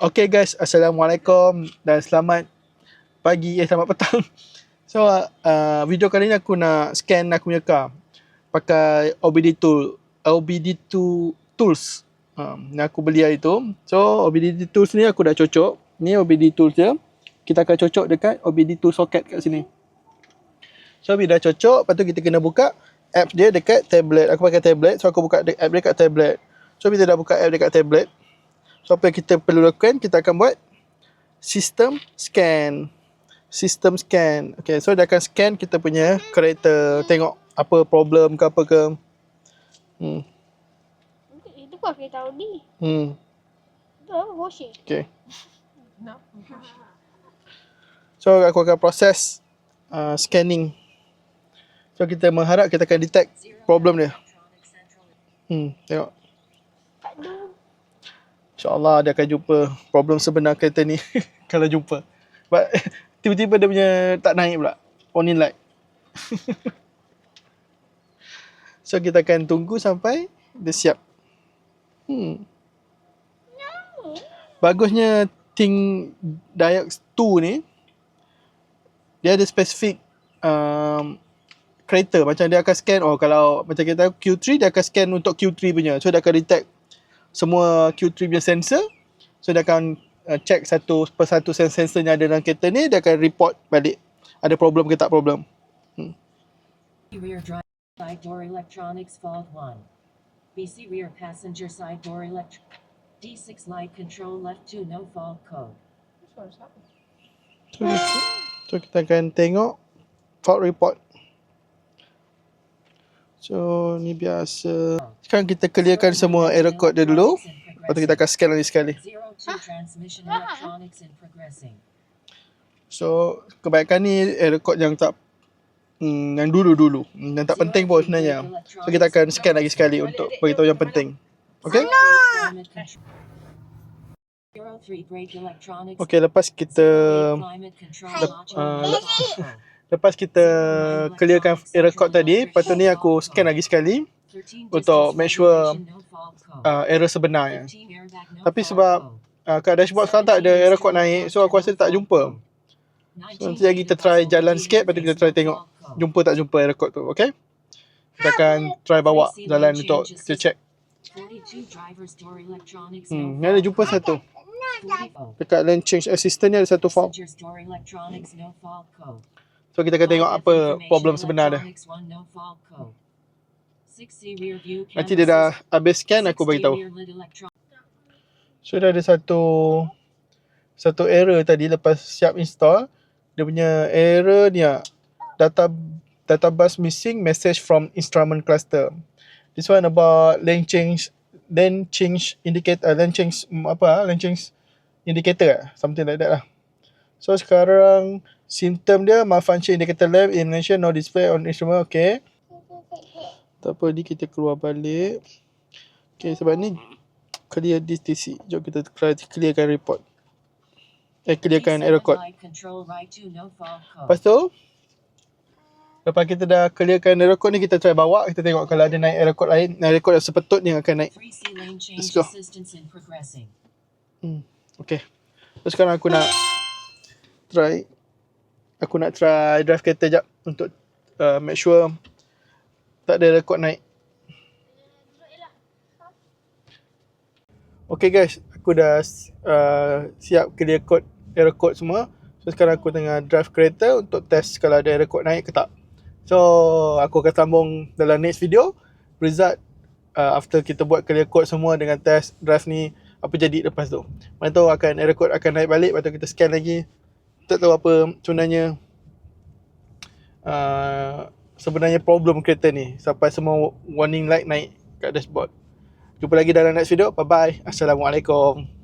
Okay guys, Assalamualaikum dan selamat pagi, selamat petang. So, video kali ni aku nak scan aku punya car pakai OBD2 Tools yang aku beli hari tu. So, OBD2 Tools ni aku dah cocok. Ni OBD Tools dia. Kita akan cocok dekat OBD2 socket kat sini. So, bila dah cocok, lepas tu kita kena buka app dia dekat tablet. Aku pakai tablet, so aku buka app dia kat tablet. So, bila dah buka app dekat tablet, so apa yang kita perlu lakukan, kita akan buat system scan. Okay, so dia akan scan kita punya kereta, tengok apa problem ke apa ke. Itu bukan kereta Audi. Itu apa? Porsche. Okay. So aku akan proses scanning. So kita mengharap kita akan detect problem dia. Tengok. InsyaAllah dia akan jumpa problem sebenar kereta ni. Kalau jumpa. But tiba-tiba dia punya tak naik pula warning light. So kita akan tunggu sampai dia siap. Bagusnya Think Diox 2 ni, dia ada spesifik kereta. Macam dia akan scan, kalau macam kita Q3, dia akan scan untuk Q3 punya. So dia akan detect semua Q3 punya sensor. So dia akan check satu persatu sensor yang ada dalam kereta ni. Dia akan report balik ada problem ke tak problem. Rear drive side door electronics fault 1. BC rear passenger side door D6 light control left 2 no fault code. So kita akan tengok fault report. So ni biasa. Sekarang kita clearkan semua error code dia dulu. Lepas tu kita akan scan lagi sekali. So kebanyakan ni error code yang tak yang dulu-dulu, yang tak penting pun sebenarnya. So kita akan scan lagi sekali untuk beritahu yang penting. Okay? Okay, lepas kita clearkan error code tadi, lepas tu ni aku scan lagi sekali untuk make sure error sebenarnya. Tapi sebab kat dashboard sekarang tak ada error code naik, so aku rasa tak jumpa. So nanti lagi kita try jalan sikit, lepas tu kita try tengok jumpa tak jumpa error code tu. Okay? Kita akan try bawa jalan untuk kita check. Ni ada jumpa satu. Dekat lane change assistant ni ada satu fault. So kita akan tengok apa problem sebenar dia. Nanti dia dah habis scan, aku beritahu. So dah ada satu error tadi lepas siap install. Dia punya error ni data bus missing message from instrument cluster. This one about lane change indicator, lane change indicator, something like that lah. So sekarang simptom dia malfunction indicator lamp illumination no display on instrument. Okay, tak apa, ni kita keluar balik. Okay, sebab ni clear this DC. Jom kita try clearkan report. Clearkan error code. Lepas tu, lepas kita dah clearkan error code ni, kita try bawa, kita tengok kalau ada naik error code lain, error code yang sepatutnya yang akan naik. Let's go. Okay. So sekarang aku nak try drive kereta jap untuk make sure tak ada error code naik. Okay guys, aku dah siap clear code, error code semua. So sekarang aku tengah drive kereta untuk test kalau ada error code naik ke tak. So aku akan sambung dalam next video result after kita buat clear code semua dengan test drive ni, apa jadi lepas tu. Mana tahu akan error code akan naik balik, lepas tu kita scan lagi. Tak tahu apa sebenarnya problem kereta ni sampai semua warning light naik kat dashboard. Jumpa lagi dalam next video. Bye bye. Assalamualaikum.